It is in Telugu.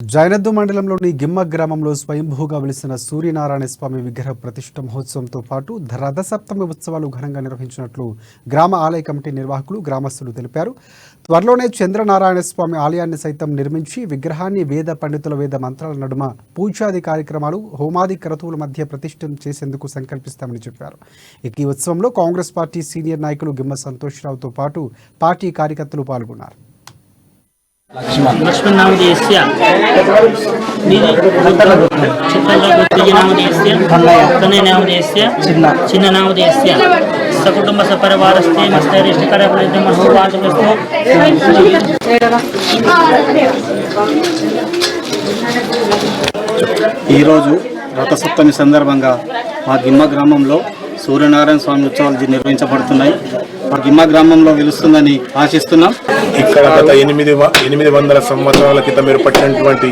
జైనద్దు మండలంలోని గిమ్మ గ్రామంలో స్వయంభూగా వెలిసిన సూర్యనారాయణ స్వామి విగ్రహ ప్రతిష్ఠ మహోత్సవంతో పాటు రథసప్తమి ఉత్సవాలు ఘనంగా నిర్వహించినట్లు గ్రామ ఆలయ కమిటీ నిర్వాహకులు గ్రామస్తులు తెలిపారు. త్వరలోనే చంద్రనారాయణ స్వామి ఆలయాన్ని సైతం నిర్మించి విగ్రహాన్ని వేద పండితుల వేద మంత్రాల నడుమ పూజాది కార్యక్రమాలు హోమాది క్రతువుల మధ్య ప్రతిష్ఠం చేసేందుకు సంకల్పిస్తామని చెప్పారు. ఈ ఉత్సవంలో కాంగ్రెస్ పార్టీ సీనియర్ నాయకులు గిమ్మ సంతోష్రావుతో పాటు పార్టీ కార్యకర్తలు పాల్గొన్నారు. लक्ष्मण नामधेयस्य चित्रनामधेयस्य तनय नामधेयस्य चिन्न नामधेयस्य सकुटुंब सपरिवारस्ते मस्तैरिष्टकरफलितं महोपातमस्तु। ఈరోజు రథసప్తమి సందర్భంగా మా గిమ్మ గ్రామంలో సూర్యనారాయణ స్వామి ఉత్సవాలు నిర్వహించబడుతున్నాయి. మా గిమ్మ గ్రామంలో వెలుస్తుందని ఆశిస్తున్నాం. ఇక్కడ గత 800 సంవత్సరాల క్రితం ఏర్పడినటువంటి